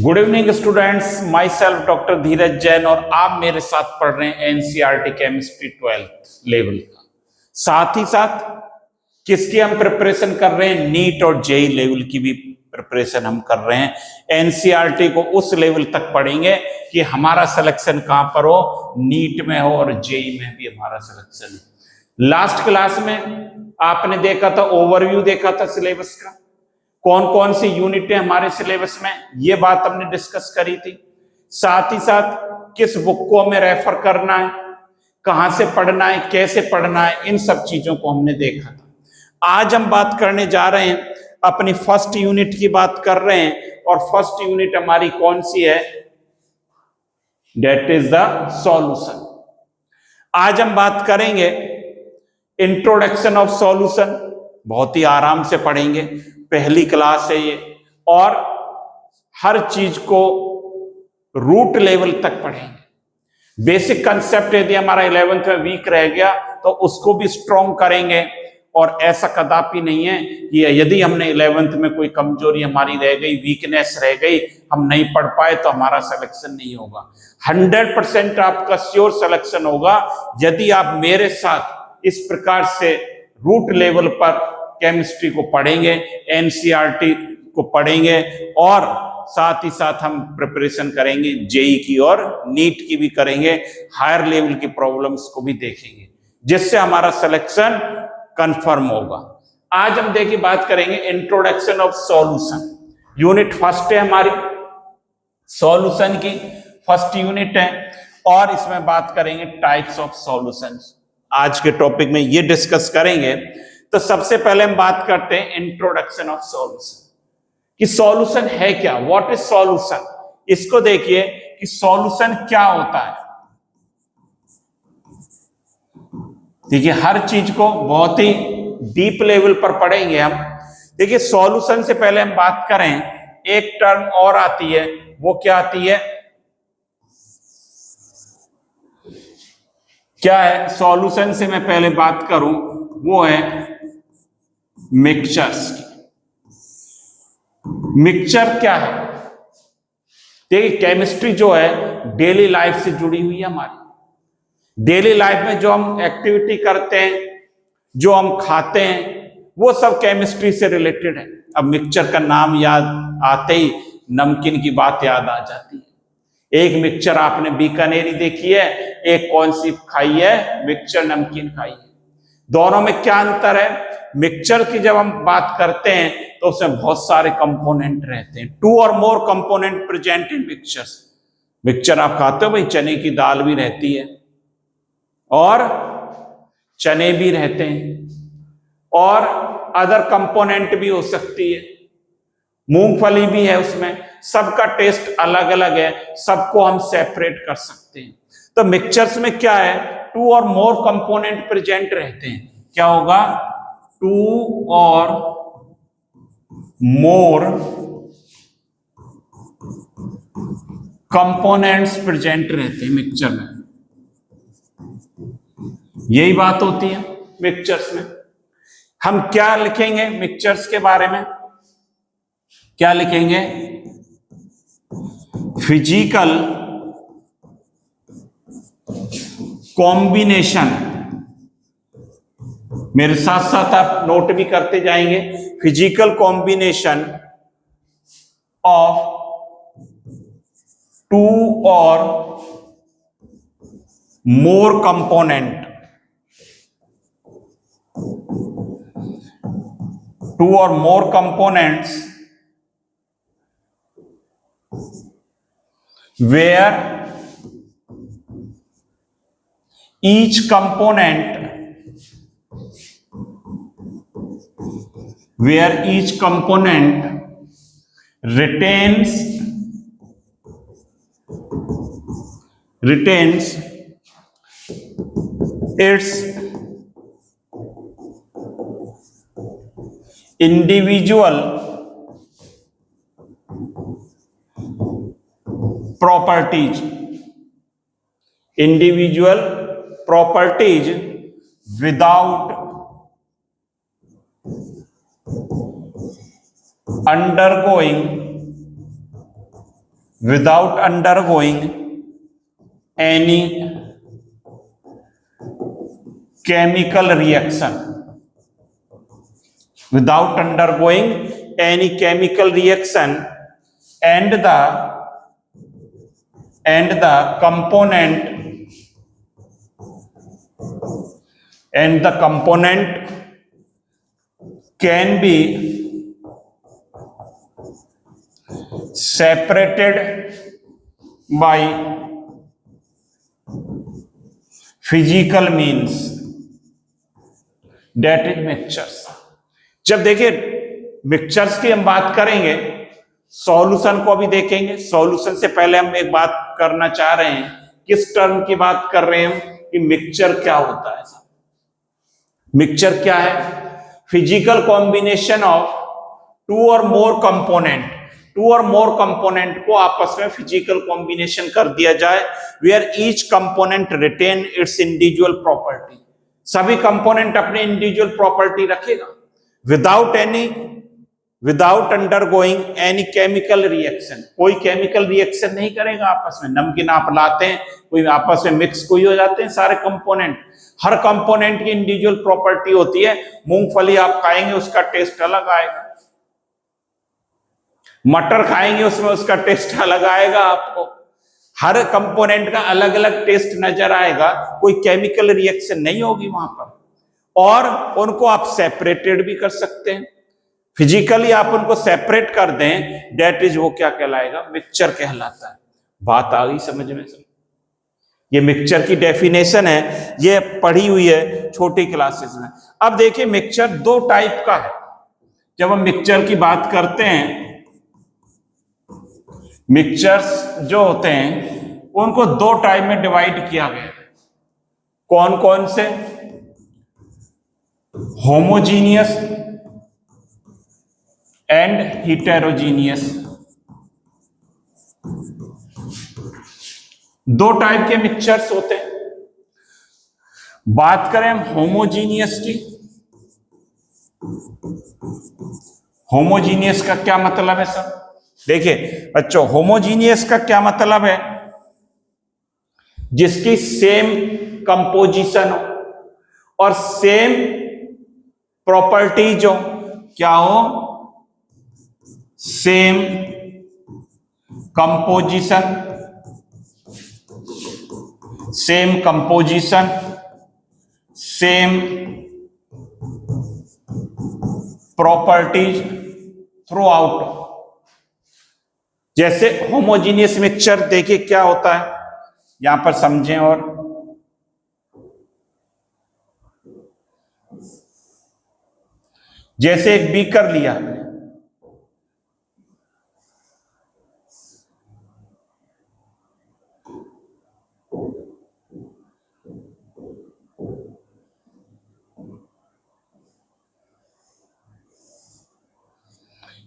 Good evening students, myself doctor Dheeraj Jain और आप मेरे साथ पढ़ रहे हैं एनसीईआरटी केमिस्ट्री 12th लेवल का। साथ ही साथ किसकी हम प्रिपरेशन कर रहे हैं? नीट और जेई लेवल की भी प्रिपरेशन हम कर रहे हैं। एनसीईआरटी को उस लेवल तक पढ़ेंगे कि हमारा सिलेक्शन कहां पर हो, नीट में हो और जेई में भी हमारा सिलेक्शन हो। लास्ट क्लास में आपने देखा था, ओवरव्यू देखा था सिलेबस का, कौन कौन सी यूनिट है हमारे सिलेबस में, ये बात हमने डिस्कस करी थी। साथ ही साथ किस बुक को हमें रेफर करना है, कहां से पढ़ना है, कैसे पढ़ना है, इन सब चीजों को हमने देखा था। आज हम बात करने जा रहे हैं, अपनी फर्स्ट यूनिट की बात कर रहे हैं और फर्स्ट यूनिट हमारी कौन सी है? That is the solution. आज हम बात करेंगे इंट्रोडक्शन ऑफ सॉल्यूशन, बहुत ही आराम से पढ़ेंगे, पहली क्लास है ये, और हर चीज को रूट लेवल तक पढ़ेंगे। बेसिक कंसेप्ट यदि हमारा 11th में वीक रह गया तो उसको भी स्ट्रॉन्ग करेंगे। और ऐसा कदापि नहीं है कि यदि हमने 11th में कोई कमजोरी हमारी रह गई, वीकनेस रह गई, हम नहीं पढ़ पाए तो हमारा सिलेक्शन नहीं होगा। 100% आपका श्योर सिलेक्शन होगा यदि आप मेरे साथ इस प्रकार से रूट लेवल पर केमिस्ट्री को पढ़ेंगे, एनसीईआरटी को पढ़ेंगे और साथ ही साथ हम प्रिपरेशन करेंगे जेई की और नीट की भी करेंगे, हायर लेवल की प्रॉब्लम्स को भी देखेंगे, जिससे हमारा सिलेक्शन कंफर्म होगा। आज हम देखिए बात करेंगे introduction of solution. Unit first है हमारी, सॉल्यूशन की फर्स्ट यूनिट है और इसमें बात करेंगे टाइप्स ऑफ सॉल्यूशंस। आज के टॉपिक में ये डिस्कस करेंगे। तो सबसे पहले हम बात करते हैं इंट्रोडक्शन ऑफ सॉल्यूशन कि सॉल्यूशन है क्या, व्हाट इज सॉल्यूशन। इसको देखिए कि सॉल्यूशन क्या होता है। देखिए हर चीज को बहुत ही डीप लेवल पर पढ़ेंगे हम। देखिए सॉल्यूशन से पहले हम बात करें, एक टर्म और आती है, वो क्या आती है? क्या है? सॉल्यूशन से मैं पहले बात करूं वो है मिक्सचर्स की। मिक्सचर क्या है? देखिए केमिस्ट्री जो है डेली लाइफ से जुड़ी हुई है। हमारी डेली लाइफ में जो हम एक्टिविटी करते हैं, जो हम खाते हैं, वो सब केमिस्ट्री से रिलेटेड है। अब मिक्सचर का नाम याद आते ही नमकीन की बात याद आ जाती है। एक मिक्सचर आपने बीकानेरी देखी है, एक कौन सी खाई है? मिक्सचर नमकीन खाई है। दोनों में क्या अंतर है? मिक्सचर की जब हम बात करते हैं तो उसमें बहुत सारे कंपोनेंट रहते हैं, 2 और more component present in mixtures. Mixture आप खाते हो भाई, चने की दाल भी रहती है और चने भी रहते हैं और अदर कंपोनेंट भी हो सकती है, मूंगफली भी है उसमें। सबका टेस्ट अलग अलग है, सबको हम सेपरेट कर सकते हैं। तो मिक्सचर्स में क्या है? 2 और मोर कंपोनेंट प्रेजेंट रहते हैं। क्या होगा? 2 और मोर कंपोनेंट्स प्रेजेंट रहते हैं मिक्सचर में। यही बात होती है मिक्सचर्स में। हम क्या लिखेंगे मिक्सचर्स के बारे में? क्या लिखेंगे? Physical combination. मेरे साथ साथ आप नोट भी करते जाएंगे। फिजिकल कॉम्बिनेशन ऑफ 2 और more component, 2 or more components where each component retains its individual properties, without undergoing without undergoing any chemical reaction, without undergoing any chemical reaction, and the component can be separated by physical means, that is mixtures। जब देखिए mixtures की हम बात करेंगे, solution को भी देखेंगे। Solution से पहले हम एक बात करना चाह रहे हैं, किस टर्म की बात कर रहे हैं कि मिक्सचर क्या होता है। मिक्सचर क्या है? फिजिकल कॉम्बिनेशन ऑफ टू और मोर कंपोनेंट, टू और मोर कंपोनेंट को आपस में फिजिकल कॉम्बिनेशन कर दिया जाए, where each component retain its individual property. सभी कंपोनेंट अपने इंडिविजुअल प्रॉपर्टी रखेगा, without undergoing any chemical reaction. कोई केमिकल रिएक्शन नहीं करेगा आपस में। नमकीन आप लाते हैं, कोई आपस में मिक्स कोई हो जाते हैं सारे कंपोनेंट। हर कंपोनेंट की इंडिविजुअल प्रॉपर्टी होती है। मूंगफली आप खाएंगे उसका टेस्ट अलग आएगा, मटर खाएंगे उसमें उसका टेस्ट अलग आएगा। आपको हर कंपोनेंट का अलग अलग टेस्ट नजर आएगा, कोई केमिकल रिएक्शन नहीं होगी वहां पर। और उनको आप सेपरेटेड भी कर सकते हैं, फिजिकली आप उनको सेपरेट कर दें, दैट इज वो क्या कहलाएगा? मिक्सचर कहलाता है। बात आ गई समझ में? ये मिक्सचर की डेफिनेशन है, ये पढ़ी हुई है छोटी क्लासेस में। अब देखिए मिक्सचर दो टाइप का है। जब हम मिक्सचर की बात करते हैं, मिक्सचर्स जो होते हैं उनको दो टाइप में डिवाइड किया गया है। कौन कौन से? Homogeneous and heterogeneous. दो टाइप के मिक्सचर्स होते हैं। बात करें हम होमोजीनियस की, होमोजीनियस का क्या मतलब है सर? देखिए बच्चों, होमोजीनियस का क्या मतलब है? जिसकी सेम कंपोजिशन हो और सेम प्रॉपर्टीज हो। क्या हो? Same composition, same composition, same properties through out. जैसे होमोजीनियस मिक्सचर देखिए क्या होता है, यहां पर समझें। और जैसे एक बीकर लिया,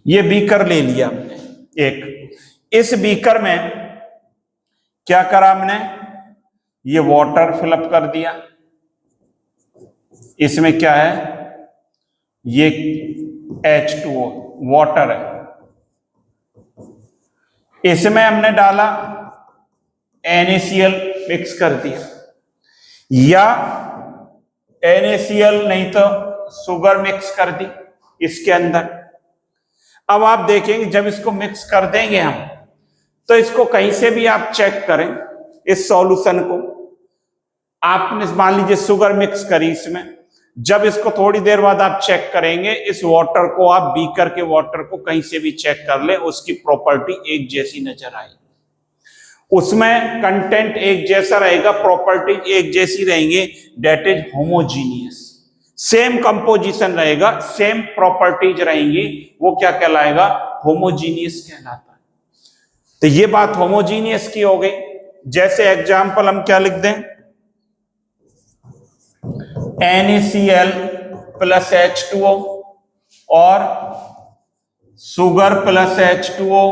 ये बीकर ले लिया हमने एक। इस बीकर में क्या करा हमने? ये वाटर फिलअप कर दिया। इसमें क्या है? ये H2O वाटर है। इसमें हमने डाला NaCl मिक्स कर दिया, या NaCl नहीं तो शुगर मिक्स कर दी इसके अंदर। अब आप देखेंगे जब इसको मिक्स कर देंगे हम, तो इसको कहीं से भी आप चेक करें इस सॉल्यूशन को। आपने मान लीजिए शुगर मिक्स करी इसमें, जब इसको थोड़ी देर बाद आप चेक करेंगे, इस वाटर को आप बीकर के वाटर को कहीं से भी चेक कर ले, उसकी प्रॉपर्टी एक जैसी नजर आएगी। उसमें कंटेंट एक जैसा रहेगा, प्रॉपर्टी एक जैसी रहेंगी, that is homogeneous. Same composition रहेगा, सेम प्रॉपर्टीज रहेंगी, वो क्या कहलाएगा? होमोजीनियस कहलाता है। तो ये बात होमोजीनियस की हो गई। जैसे एग्जाम्पल हम क्या लिख दें? NaCl प्लस H2O और sugar plus H2O,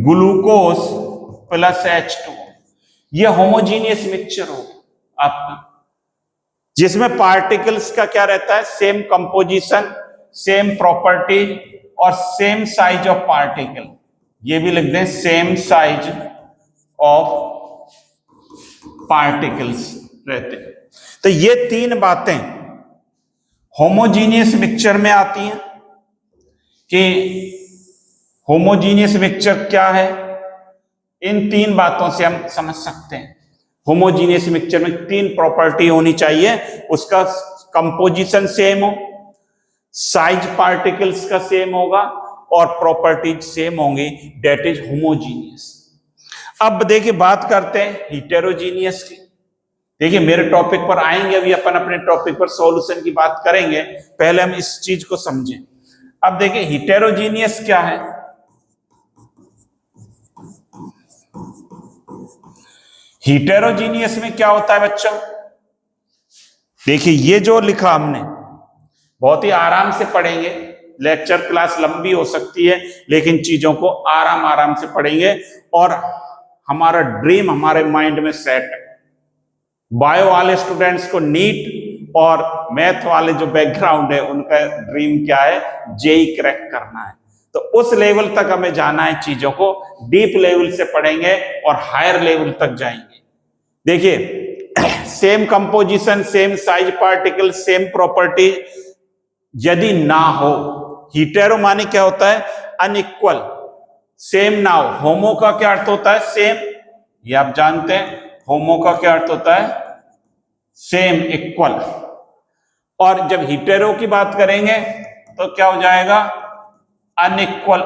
glucose plus H2O। ये होमोजीनियस मिक्सचर हो आपका, जिसमें पार्टिकल्स का क्या रहता है? सेम कंपोजिशन, सेम प्रॉपर्टी और सेम साइज ऑफ पार्टिकल। ये भी लिख दें सेम साइज ऑफ पार्टिकल्स रहते हैं। तो ये तीन बातें होमोजीनियस मिक्सचर में आती हैं कि होमोजीनियस मिक्सचर क्या है। इन तीन बातों से हम समझ सकते हैं होमोजीनियस मिक्सचर में तीन प्रॉपर्टी होनी चाहिए, उसका कंपोजिशन सेम हो, साइज पार्टिकल्स का सेम होगा और प्रॉपर्टीज सेम होंगी, डेट इज होमोजीनियस। अब देखिए बात करते हैं हिटेरोजीनियस की। देखिए मेरे टॉपिक पर आएंगे, अभी अपन अपने टॉपिक पर सॉल्यूशन की बात करेंगे, पहले हम इस चीज को समझें। अब देखिए हिटेरोजीनियस क्या है। हिटेरोजीनियस में क्या होता है बच्चों, देखिए ये जो लिखा हमने बहुत ही आराम से पढ़ेंगे, लेक्चर क्लास लंबी हो सकती है लेकिन चीजों को आराम आराम से पढ़ेंगे और हमारा ड्रीम हमारे माइंड में सेट है। बायो वाले स्टूडेंट्स को नीट और मैथ वाले जो बैकग्राउंड है उनका ड्रीम क्या है, जेई क्रैक करना है। तो उस लेवल तक हमें जाना है, चीजों को डीप लेवल से पढ़ेंगे और हायर लेवल तक जाएंगे। देखिए same composition, same size particle, same property यदि ना हो, हीटेरो माने क्या होता है, अनइक्वल, सेम ना हो। होमो का क्या अर्थ होता है, सेम, ये आप जानते हैं। होमो का क्या अर्थ होता है, सेम, इक्वल। और जब हीटेरो की बात करेंगे तो क्या हो जाएगा, अनइक्वल,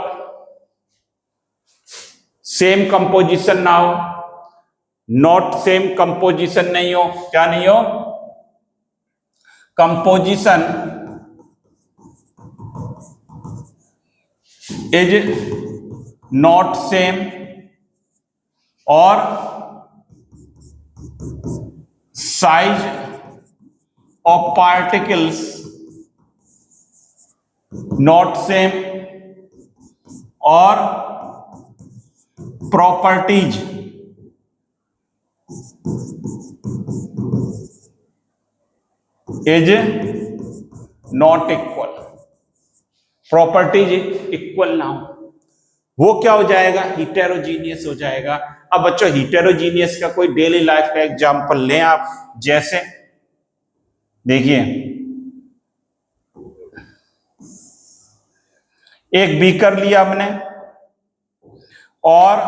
सेम कंपोजिशन ना हो, नॉट सेम कंपोजिशन नहीं हो, क्या नहीं हो, कंपोजिशन इज नॉट सेम, और size of particles not same, और properties is not equal. Properties equal ना हो, वो क्या हो जाएगा, हिटेरोजीनियस हो जाएगा। अब बच्चों हिटेरोजीनियस का कोई डेली लाइफ का एग्जांपल लें आप, जैसे देखिए एक बीकर लिया हमने और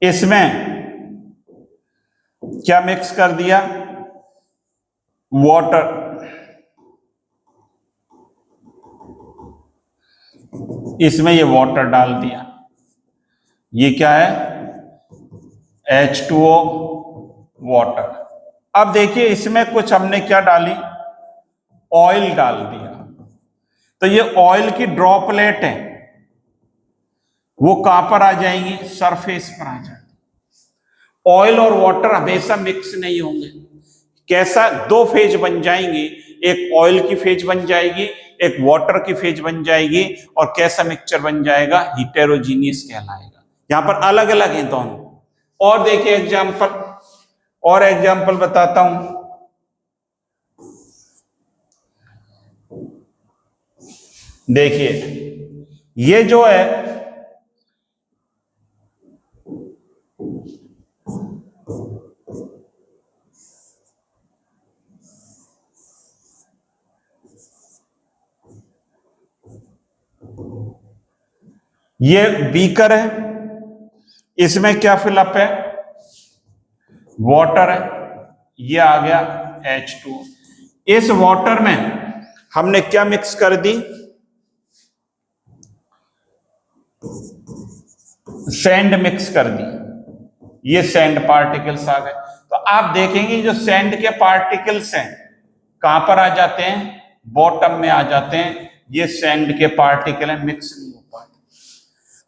इसमें क्या मिक्स कर दिया, वाटर। इसमें ये वाटर डाल दिया, ये क्या है, H2O वाटर। अब देखिए इसमें कुछ हमने क्या डाली, ऑयल डाल दिया। तो ये ऑयल की ड्रॉपलेट है, वो कहां पर आ जाएंगी, सरफेस पर आ जाएंगी। ऑयल और वाटर हमेशा मिक्स नहीं होंगे, कैसा, दो फेज बन जाएंगी, एक ऑयल की फेज बन जाएगी, एक वाटर की फेज बन जाएगी, और कैसा मिक्सचर बन जाएगा, हिटेरोजीनियस कहलाएगा। यहां पर अलग अलग हैं दोनों। और देखिए एग्जांपल, और एग्जांपल बताता हूं। देखिए ये जो है ये बीकर है, इसमें क्या फिलअप है, वाटर है, ये आ गया H2। इस वाटर में हमने क्या मिक्स कर दी, सैंड मिक्स कर दी, ये सैंड पार्टिकल्स आ गए। तो आप देखेंगे जो सैंड के पार्टिकल्स हैं कहां पर आ जाते हैं, बॉटम में आ जाते हैं। ये सैंड के पार्टिकल हैं, मिक्स नहीं हो पाते।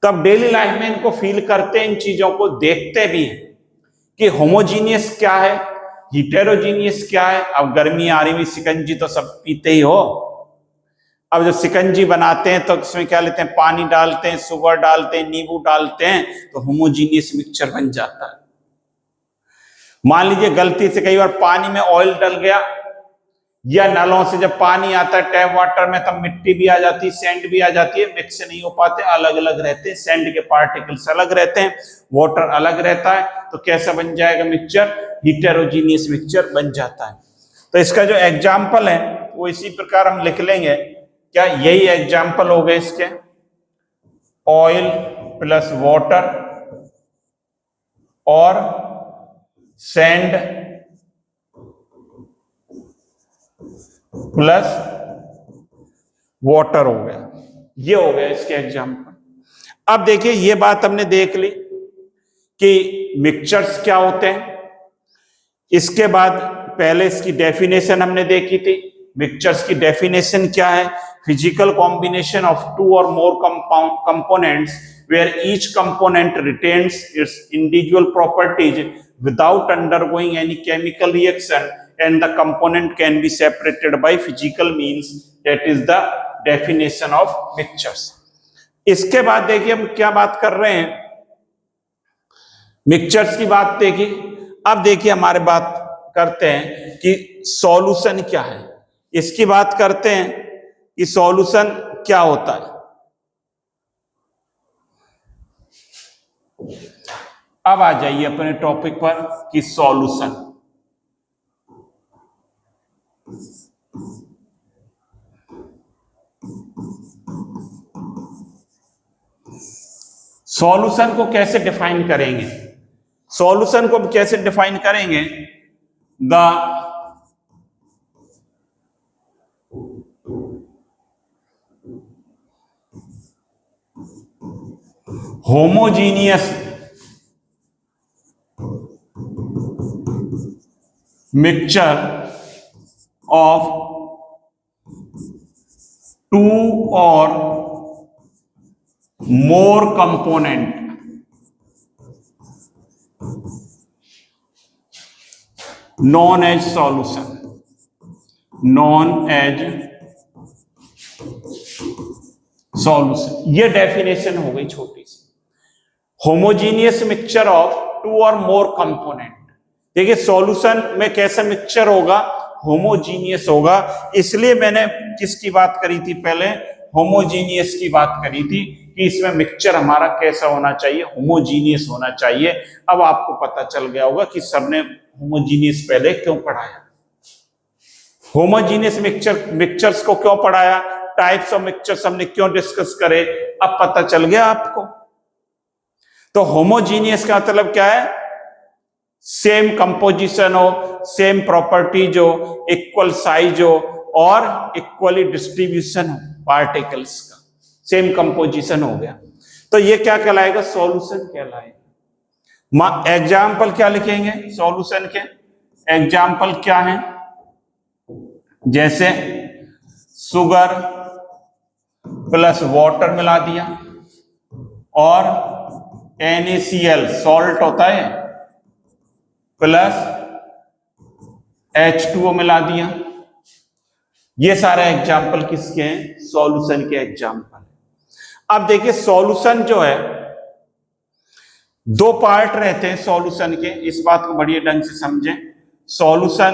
तो अब डेली लाइफ में इनको फील करते हैं, इन चीजों को देखते भी हैं कि होमोजीनियस क्या है, हिटेरोजीनियस क्या है। अब गर्मी आ रही हुई, शिकंजी तो सब पीते ही हो। अब जब शिकंजी बनाते हैं तो उसमें क्या लेते हैं, पानी डालते हैं, शुगर डालते हैं, नींबू डालते हैं, तो होमोजीनियस मिक्सचर बन जाता है। मान लीजिए गलती से कई बार पानी में ऑयल डल गया, या नलों से जब पानी आता है टैप वाटर में, तब मिट्टी भी आ जाती है, सैंड भी आ जाती है, मिक्स नहीं हो पाते, अलग अलग रहते हैं, सैंड के पार्टिकल्स अलग रहते हैं, वाटर अलग रहता है, तो कैसा बन जाएगा मिक्सचर? हिटेरोजीनियस मिक्सचर बन जाता है। तो इसका जो एग्जाम्पल है वो इसी प्रकार हम लिख लेंगे। क्या यही एग्जाम्पल हो गए इसके? ऑयल प्लस वाटर और सैंड प्लस वाटर हो गया, ये हो गया इसके एग्जाम्पल। अब देखिए ये बात हमने देख ली कि मिक्सचर्स क्या होते हैं। इसके बाद पहले इसकी डेफिनेशन हमने देखी थी। मिक्सचर्स की डेफिनेशन क्या है? फिजिकल कॉम्बिनेशन ऑफ टू और more components where each component retains its individual properties without undergoing any chemical reaction and the component can be separated by physical means. That is the definition of mixtures. इसके बाद देखिए हम क्या बात कर रहे हैं, मिक्सचर्स की बात देखिए। अब देखिए हमारे बात करते हैं कि सॉल्यूशन क्या है, इसकी बात करते हैं कि सॉल्यूशन क्या होता है। अब आ जाइए अपने टॉपिक पर कि सॉल्यूशन। सॉल्यूशन को कैसे डिफाइन करेंगे? सॉल्यूशन को कैसे डिफाइन करेंगे? The homogeneous mixture of two or more component known as solution, known as solution। ये डेफिनेशन हो गई छोटी सी। होमोजीनियस मिक्सचर ऑफ टू और मोर कंपोनेंट। देखिए सॉल्यूशन में कैसा मिक्सचर होगा? होमोजीनियस होगा। इसलिए मैंने किसकी बात करी थी पहले? होमोजीनियस की बात करी थी कि इसमें मिक्सचर हमारा कैसा होना चाहिए? होमोजीनियस होना चाहिए। अब आपको पता चल गया होगा कि सर ने होमोजीनियस पहले क्यों पढ़ाया, होमोजीनियस मिक्सचर्स को क्यों पढ़ाया, टाइप्स ऑफ मिक्सचर्स हमने क्यों डिस्कस करे, अब पता चल गया आपको। तो होमोजीनियस का मतलब क्या है? सेम कंपोजिशन हो, सेम प्रॉपर्टीज हो, इक्वल साइज हो और इक्वली डिस्ट्रीब्यूशन हो पार्टिकल्स का, सेम कंपोजिशन हो गया। तो ये क्या कहलाएगा? सॉल्यूशन कहलाएगा। एग्जाम्पल क्या लिखेंगे सॉल्यूशन के? एग्जाम्पल क्या है? जैसे शुगर प्लस वाटर मिला दिया और NaCl सॉल्ट होता है प्लस H2O मिला दिया। ये सारे एग्जाम्पल किसके हैं? सॉल्यूशन के एग्जाम्पल। अब देखिए सॉल्यूशन जो है दो पार्ट रहते हैं सॉल्यूशन के, इस बात को बढ़िया ढंग से समझें। सॉल्यूशन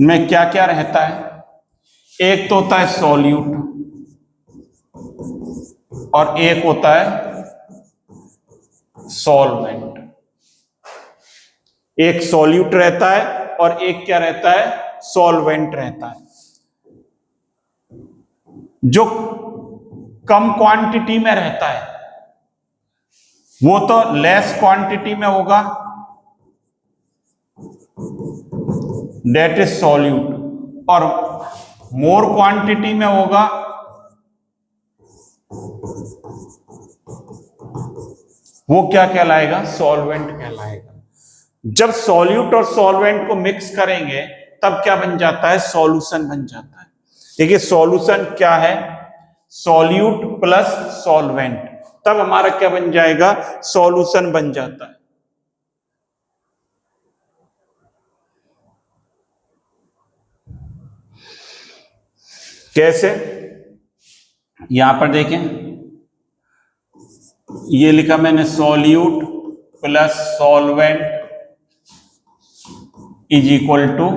में क्या क्या रहता है? एक तो होता है सॉल्यूट और एक होता है सॉल्वेंट। एक सॉल्यूट रहता है और एक क्या रहता है? सॉल्वेंट रहता है। जो कम क्वांटिटी में रहता है वो तो लेस क्वांटिटी में होगा, डेट इज सॉल्यूट, और मोर क्वांटिटी में होगा वो क्या कहलाएगा? सॉल्वेंट कहलाएगा। जब सॉल्यूट और सॉल्वेंट को मिक्स करेंगे तब क्या बन जाता है? सॉल्यूशन बन जाता है। देखिए सॉल्यूशन क्या है? सॉल्यूट प्लस सॉल्वेंट, तब हमारा क्या बन जाएगा? सॉल्यूशन बन जाता है। कैसे? यहां पर देखें, ये लिखा मैंने solute plus solvent is equal to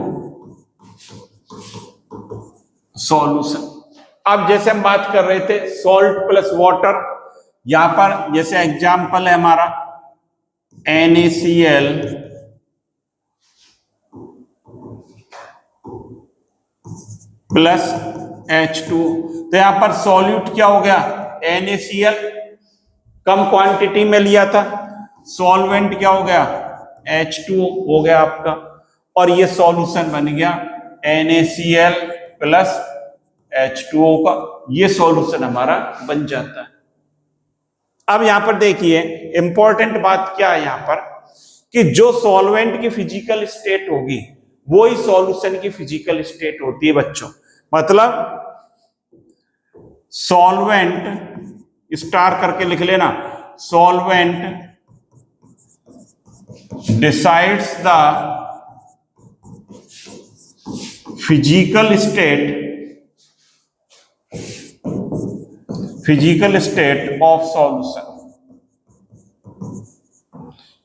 solution. अब जैसे हम बात कर रहे थे सॉल्ट प्लस वाटर, यहां पर जैसे एग्जाम्पल है हमारा NaCl प्लस H2, तो यहां पर सॉल्यूट क्या हो गया, NaCl कम क्वांटिटी में लिया था, सॉल्वेंट क्या हो गया, H2 हो गया आपका, और ये सॉल्यूशन बन गया NaCl प्लस H2O का, ये सॉल्यूशन हमारा बन जाता है। अब यहां पर देखिए इंपॉर्टेंट बात क्या है यहां पर, कि जो सॉल्वेंट की फिजिकल स्टेट होगी वो ही सॉल्यूशन की फिजिकल स्टेट होती है बच्चों। मतलब सॉल्वेंट स्टार करके लिख लेना, solvent decides the physical state of solution.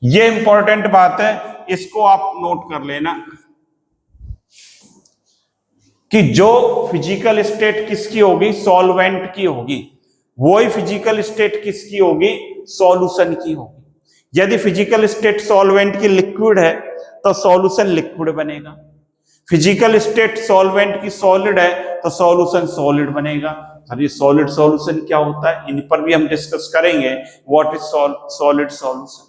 ये इंपॉर्टेंट बात है, इसको आप नोट कर लेना कि जो फिजिकल स्टेट किसकी होगी, सॉल्वेंट की होगी, वही फिजिकल स्टेट किसकी होगी, सॉल्यूशन की होगी। यदि फिजिकल स्टेट सॉल्वेंट की लिक्विड है तो सॉल्यूशन लिक्विड बनेगा, फिजिकल स्टेट सॉल्वेंट की सॉलिड है तो सॉल्यूशन सॉलिड बनेगा। अब ये सॉलिड सॉल्यूशन क्या होता है, इन पर भी हम डिस्कस करेंगे, व्हाट इज सॉलिड सॉल्यूशन,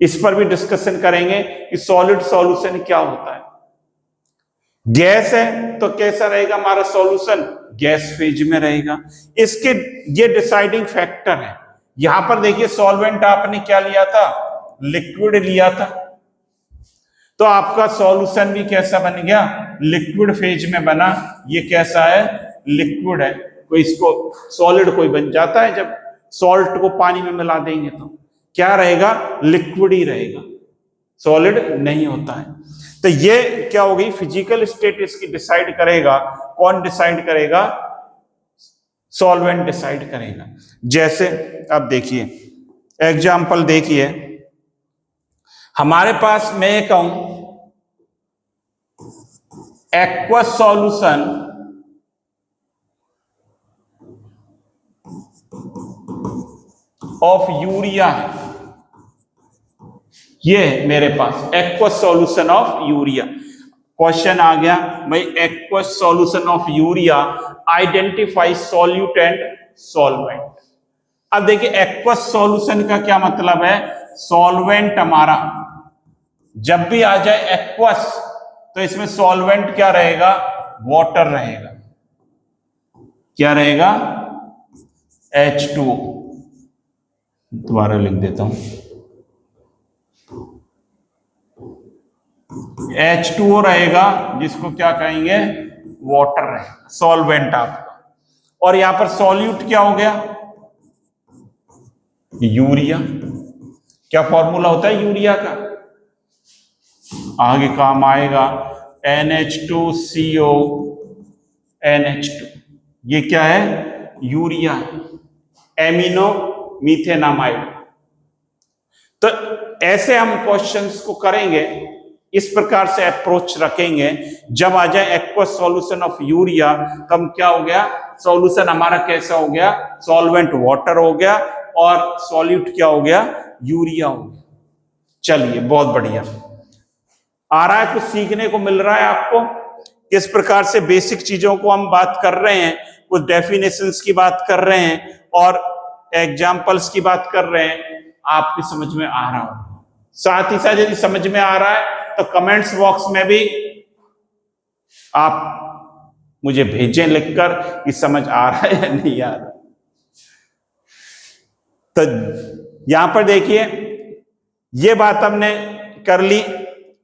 इस पर भी डिस्कशन करेंगे कि सॉलिड सॉल्यूशन क्या होता है। गैस है तो कैसा रहेगा हमारा सॉल्यूशन, गैस फेज में रहेगा। इसके ये डिसाइडिंग फैक्टर है। यहां पर देखिए सॉल्वेंट आपने क्या लिया था, लिक्विड लिया था, तो आपका सॉल्यूशन भी कैसा बन गया, लिक्विड फेज में बना। ये कैसा है, लिक्विड है। कोई इसको सॉलिड कोई बन जाता है जब सॉल्ट को पानी में मिला देंगे तो क्या रहेगा, लिक्विड ही रहेगा, सॉलिड नहीं होता है। तो ये क्या होगी, फिजिकल स्टेट इसकी डिसाइड करेगा, कौन डिसाइड करेगा, सॉल्वेंट डिसाइड करेगा। जैसे अब देखिए एग्जाम्पल देखिए, हमारे पास मैं ये कहूं एक्वस सॉल्यूशन ऑफ यूरिया है, ये मेरे पास aqueous solution of urea. Question आ गया भाई, aqueous solution of urea, identify solute and solvent. अब देखिए एक्वस सॉल्यूशन का क्या मतलब है, सॉल्वेंट हमारा जब भी आ जाए एक्वस तो इसमें सॉल्वेंट क्या रहेगा, वाटर रहेगा। क्या रहेगा, H2O। दोबारा लिख देता हूं, H2O रहेगा, जिसको क्या कहेंगे, वाटर रहेगा, सॉल्वेंट आपका। और यहां पर सॉल्यूट क्या हो गया, यूरिया। क्या फॉर्मूला होता है यूरिया का, आगे काम आएगा, NH2CO NH2, ये क्या है, यूरिया, एमिनो मीथेनामाइड। तो ऐसे हम क्वेश्चंस को करेंगे, इस प्रकार से अप्रोच रखेंगे। जब आ जाए एक्वस सॉल्यूशन ऑफ यूरिया तो हम क्या हो गया, सॉल्यूशन हमारा कैसा हो गया, सॉल्वेंट वाटर हो गया, और सॉल्यूट क्या हो गया, यूरिया हो गया। चलिए बहुत बढ़िया आ रहा है, कुछ सीखने को मिल रहा है आपको। किस प्रकार से बेसिक चीजों को हम बात कर रहे हैं, कुछ डेफिनेशंस की बात कर रहे हैं और एग्जाम्पल्स की बात कर रहे हैं, आपकी समझ में आ रहा हो। साथ ही साथ यदि समझ में आ रहा है तो कमेंट्स बॉक्स में भी आप मुझे भेजें लिखकर कि समझ आ रहा है या नहीं आ रहा। तो यहां पर देखिए ये बात हमने कर ली।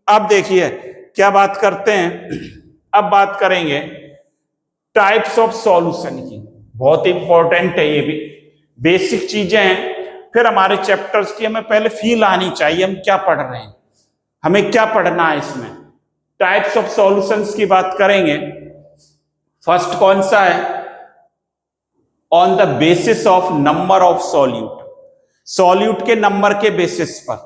अब देखिए क्या बात करते हैं, अब बात करेंगे टाइप्स ऑफ सॉल्यूशन की। बहुत इंपॉर्टेंट है, ये भी बेसिक चीजें हैं। फिर हमारे चैप्टर्स की हमें पहले फील आनी चाहिए, हम क्या पढ़ रहे हैं, हमें क्या पढ़ना है। इसमें टाइप्स ऑफ सॉल्यूशंस की बात करेंगे। फर्स्ट कौन सा है, on the basis of number of solute, solute के नंबर के बेसिस पर।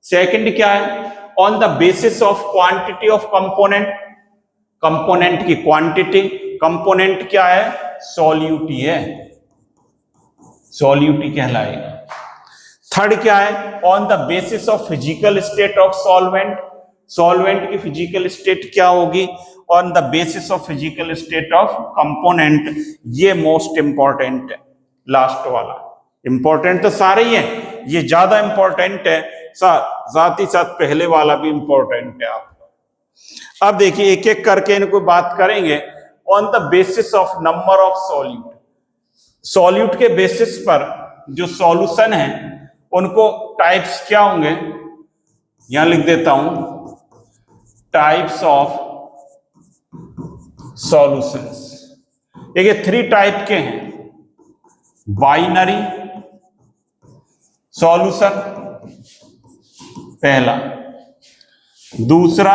सेकंड क्या है, on the basis of quantity of component, component की क्वांटिटी, कंपोनेंट क्या है, सॉल्यूटी है, सॉल्यूटी कहलाएगा। थर्ड क्या है, on the basis of physical state of solvent, solvent की फिजिकल स्टेट क्या होगी, on the basis of physical state of component. ये मोस्ट इंपॉर्टेंट है, लास्ट वाला। इंपॉर्टेंट तो सारे ही है, ये ज्यादा इंपॉर्टेंट है, साथ ही साथ पहले वाला भी इंपॉर्टेंट है आपका। अब देखिए एक एक करके इनको बात करेंगे। On the basis of number of solute, solute के बेसिस पर जो सॉल्यूशन है उनको टाइप्स क्या होंगे, यहां लिख देता हूं, टाइप्स ऑफ सॉल्यूशंस। देखिए 3 टाइप के हैं, बाइनरी सॉल्यूशन पहला, दूसरा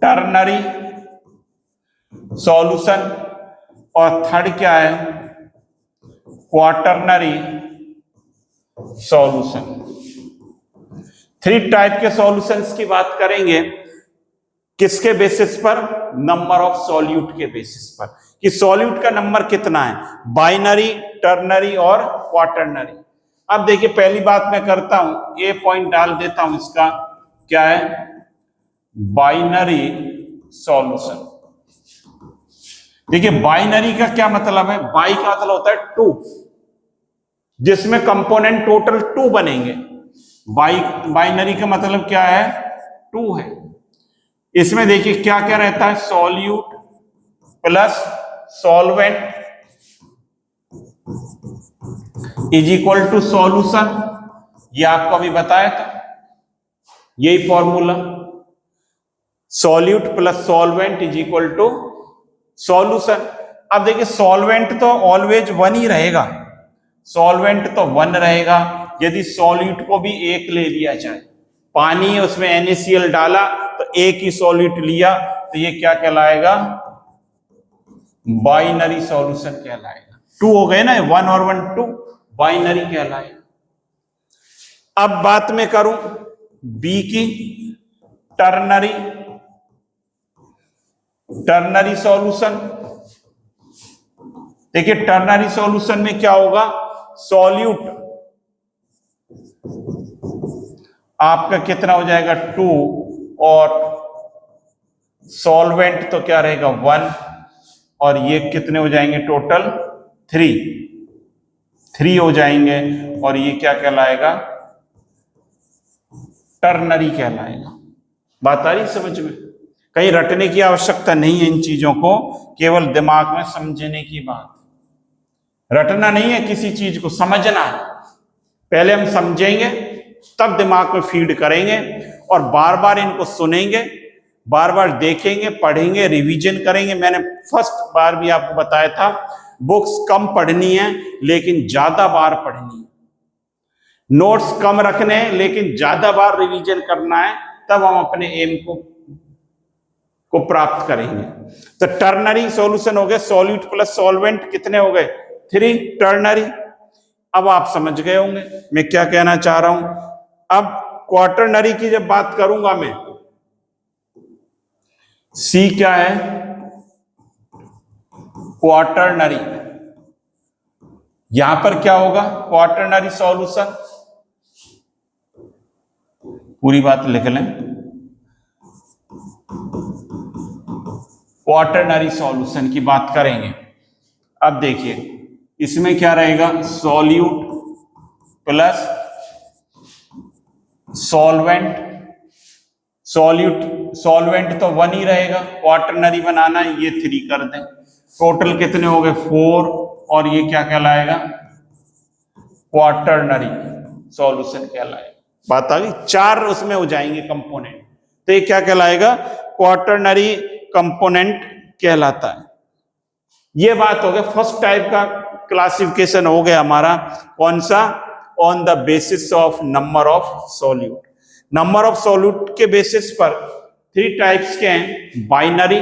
टर्नरी सॉल्यूशन, और थर्ड क्या है, क्वाटरनरी सॉल्यूशन। 3 टाइप के सॉल्यूशंस की बात करेंगे, किसके बेसिस पर, नंबर ऑफ सॉल्यूट के बेसिस पर, कि सॉल्यूट का नंबर कितना है, बाइनरी, टर्नरी और क्वाटरनरी। अब देखिए पहली बात मैं करता हूं, ए पॉइंट डाल देता हूं, इसका क्या है, बाइनरी सॉल्यूशन। देखिए बाइनरी का क्या मतलब है, बाई का मतलब होता है 2, जिसमें कंपोनेंट टोटल 2 बनेंगे। बाइनरी का मतलब क्या है, 2 है। इसमें देखिए क्या क्या रहता है, solute plus solvent is equal to solution, ये आपको अभी बताया था, यही formula, solute plus solvent is equal to solution. अब देखिए सॉल्वेंट तो ऑलवेज 1 ही रहेगा, सॉल्वेंट तो 1 रहेगा। यदि सॉल्यूट को भी 1 ले लिया जाए, पानी उसमें NaCl डाला तो 1 ही सॉल्यूट लिया, तो ये क्या कहलाएगा, बाइनरी सॉल्यूशन कहलाएगा। 2 हो गए ना, 1 और 1 2, बाइनरी कहलाएगा। अब बात में करूं बी की, टर्नरी, टर्नरी सॉल्यूशन। देखिए टर्नरी सॉल्यूशन में क्या होगा, सॉल्यूट आपका कितना हो जाएगा, 2, और सॉल्वेंट तो क्या रहेगा 1, और ये कितने हो जाएंगे टोटल, 3 हो जाएंगे, और ये क्या कहलाएगा, टर्नरी कहलाएगा। बात आ रही समझ में, कहीं रटने की आवश्यकता नहीं है इन चीजों को, केवल दिमाग में समझने की बात, रटना नहीं है, किसी चीज को समझना है। पहले हम समझेंगे तब दिमाग में फीड करेंगे, और बार बार इनको सुनेंगे, बार बार देखेंगे, पढ़ेंगे, रिवीजन करेंगे। मैंने फर्स्ट बार भी आपको बताया था, बुक्स कम पढ़नी है लेकिन ज्यादा बार पढ़नी है, नोट्स कम रखने हैं लेकिन ज्यादा बार रिवीजन करना है, तब हम अपने एम को प्राप्त करेंगे। तो टर्नरी सॉल्यूशन हो गए, सॉल्यूट प्लस सॉल्वेंट कितने हो गए, 3 टर्नरी। अब आप समझ गए होंगे मैं क्या कहना चाह रहा हूं। अब क्वाटरनरी की जब बात करूंगा मैं, सी क्या है, क्वाटरनरी, यहां पर क्या होगा, क्वाटरनरी सॉल्यूशन, पूरी बात लिख लें, क्वाटरनरी सॉल्यूशन की बात करेंगे। अब देखिए इसमें क्या रहेगा, सॉल्यूट प्लस सॉल्वेंट, सॉल्वेंट तो 1 ही रहेगा, क्वाटरनरी बनाना है, ये 3 कर दें, टोटल कितने हो गए 4, और ये क्या कहलाएगा, क्वाटरनरी सॉल्यूशन कहलाएगा। बात आ गई, 4 उसमें हो जाएंगे कंपोनेंट, तो ये क्या कहलाएगा, क्वाटरनरी कंपोनेंट कहलाता है। ये बात हो गया, फर्स्ट टाइप का क्लासिफिकेशन हो गया हमारा, कौन सा, on the basis of number of solute. Number of solute के बेसिस पर 3 टाइप्स के हैं, बाइनरी,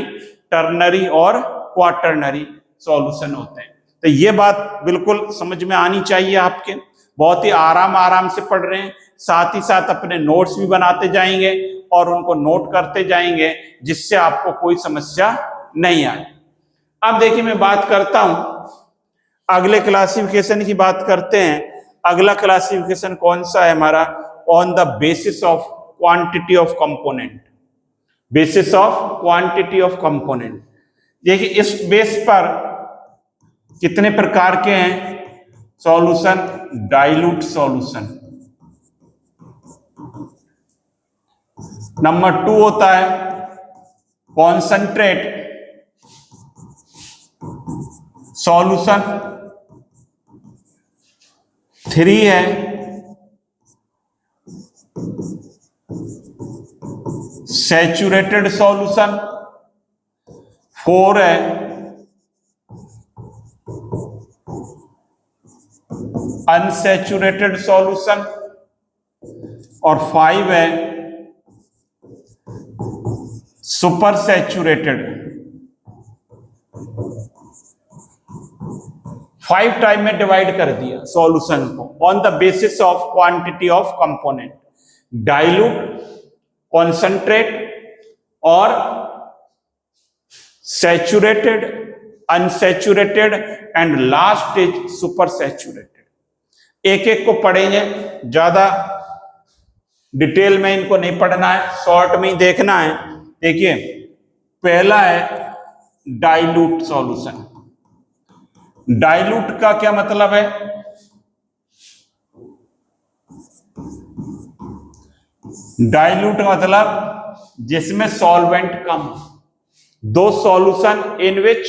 टर्नरी और क्वाटरनरी सॉल्यूशन होते हैं। तो ये बात बिल्कुल समझ में आनी चाहिए आपके। बहुत ही आराम आराम से पढ़ रहे हैं, साथ ही साथ अपने नोट्स भी बनाते जाएंगे और उनको नोट करते जाएंगे, जिससे आपको कोई समस्या नहीं आए। अब देखिए मैं बात करता हूं, अगले क्लासिफिकेशन की बात करते हैं। अगला क्लासिफिकेशन कौन सा है हमारा? On the basis of quantity of component. Basis of quantity of component. देखिए इस बेस पर कितने प्रकार के हैं सॉल्यूशन? Dilute solution. नंबर 2 होता है कॉन्संट्रेट सॉल्यूशन। 3 है सैचुरेटेड सॉल्यूशन। 4 है अनसैचुरेटेड सॉल्यूशन और 5 है सुपर सैचुरेटेड। 5 टाइप में डिवाइड कर दिया सॉल्यूशन को on the basis of quantity of component. Dilute, concentrate और saturated, unsaturated and last is super saturated. एक एक को पढ़ेंगे, ज्यादा डिटेल में इनको नहीं पढ़ना है, शॉर्ट में ही देखना है। देखिए पहला है डाइल्यूट सॉल्यूशन। डाइल्यूट का क्या मतलब है? डाइल्यूट मतलब जिसमें सॉल्वेंट कम। दो solution in which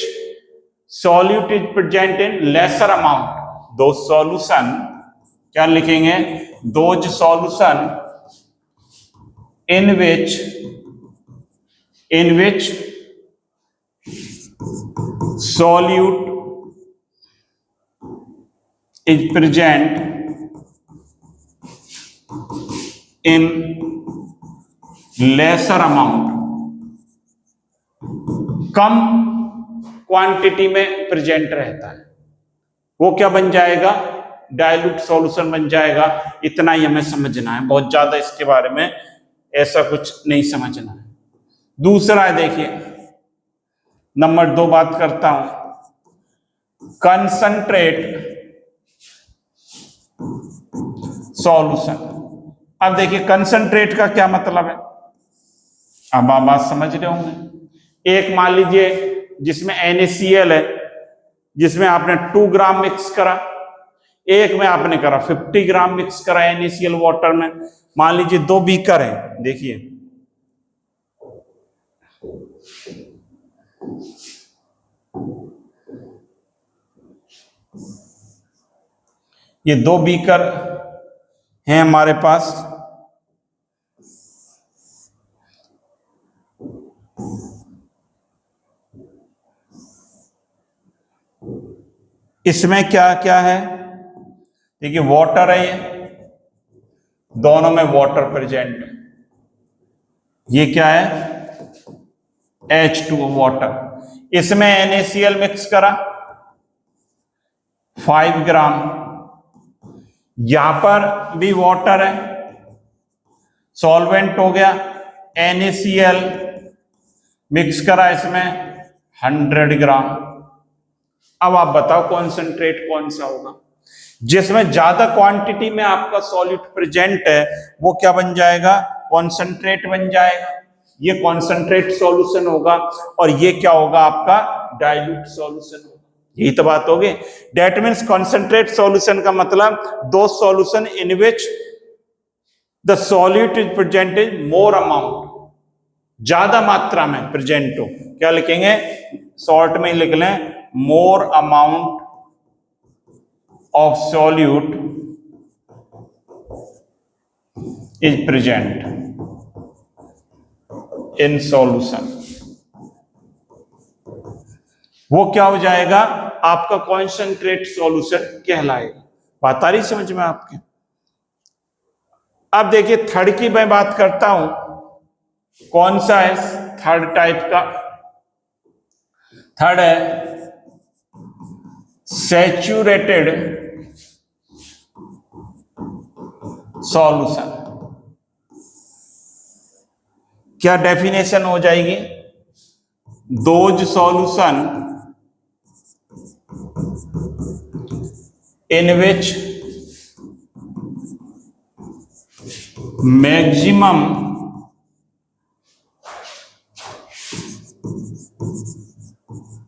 solute is present in lesser amount. दो सॉल्यूशन, क्या लिखेंगे? Those solution in which solute is present in lesser amount, come quantity में प्रेजेंट रहता है, वो क्या बन जाएगा? डाइल्यूट सॉल्यूशन बन जाएगा। इतना ही हमें समझना है, बहुत ज्यादा इसके बारे में ऐसा कुछ नहीं समझना है। दूसरा है, देखिए नंबर 2 बात करता हूं कंसंट्रेट सॉल्यूशन। अब देखिए कंसंट्रेट का क्या मतलब है, अब आप बात समझ रहे होंगे। एक मान लीजिए जिसमें NaCl है, जिसमें आपने 2 ग्राम मिक्स करा, एक में आपने करा 50 ग्राम मिक्स करा NaCl वाटर में। मान लीजिए 2 बीकर है, देखिए ये 2 बीकर हैं हमारे पास। इसमें क्या क्या है? देखिए वाटर है, ये दोनों में वाटर प्रेजेंट है। ये क्या है? H2O water. इसमें NaCl मिक्स करा 5 ग्राम, यहां पर भी वाटर है, सॉल्वेंट हो गया। NaCl मिक्स करा इसमें 100 ग्राम। अब आप बताओ कॉन्सेंट्रेट कौन सा होगा? जिसमें ज्यादा क्वांटिटी में आपका सॉल्यूट प्रेजेंट है वो क्या बन जाएगा? कॉन्सेंट्रेट बन जाएगा। ये कॉन्सेंट्रेट सॉल्यूशन होगा और ये क्या होगा? आपका डाइल्यूट सॉल्यूशन होगा। यही तो बात होगी। दैट मीन्स कॉन्सेंट्रेट सॉल्यूशन का मतलब दो solution in which the solute is present in more amount, ज्यादा मात्रा में प्रेजेंट हो। क्या लिखेंगे? शॉर्ट में लिख लें, more amount of solute is present in solution. वो क्या हो जाएगा? आपका कॉन्सेंट्रेट सॉल्यूशन कहलाएगा। बात आ रही समझ में आपके? अब देखिए थर्ड की मैं बात करता हूं, कौन सा है थर्ड टाइप का? थर्ड है सैचुरेटेड सॉल्यूशन। क्या डेफिनेशन हो जाएगी? Those solution in which maximum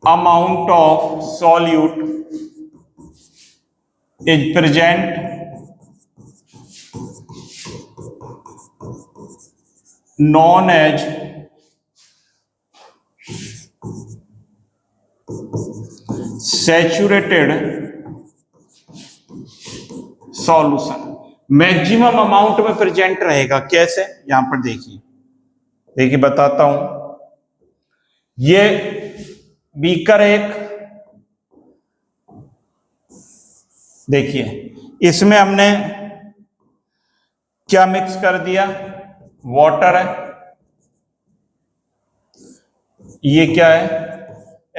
amount of solute is present known as saturated solution। Maximum amount में प्रेजेंट रहेगा। कैसे? यहां पर देखिए बताता हूं। ये बीकर एक, देखिए इसमें हमने क्या मिक्स कर दिया? वाटर है। ये क्या है?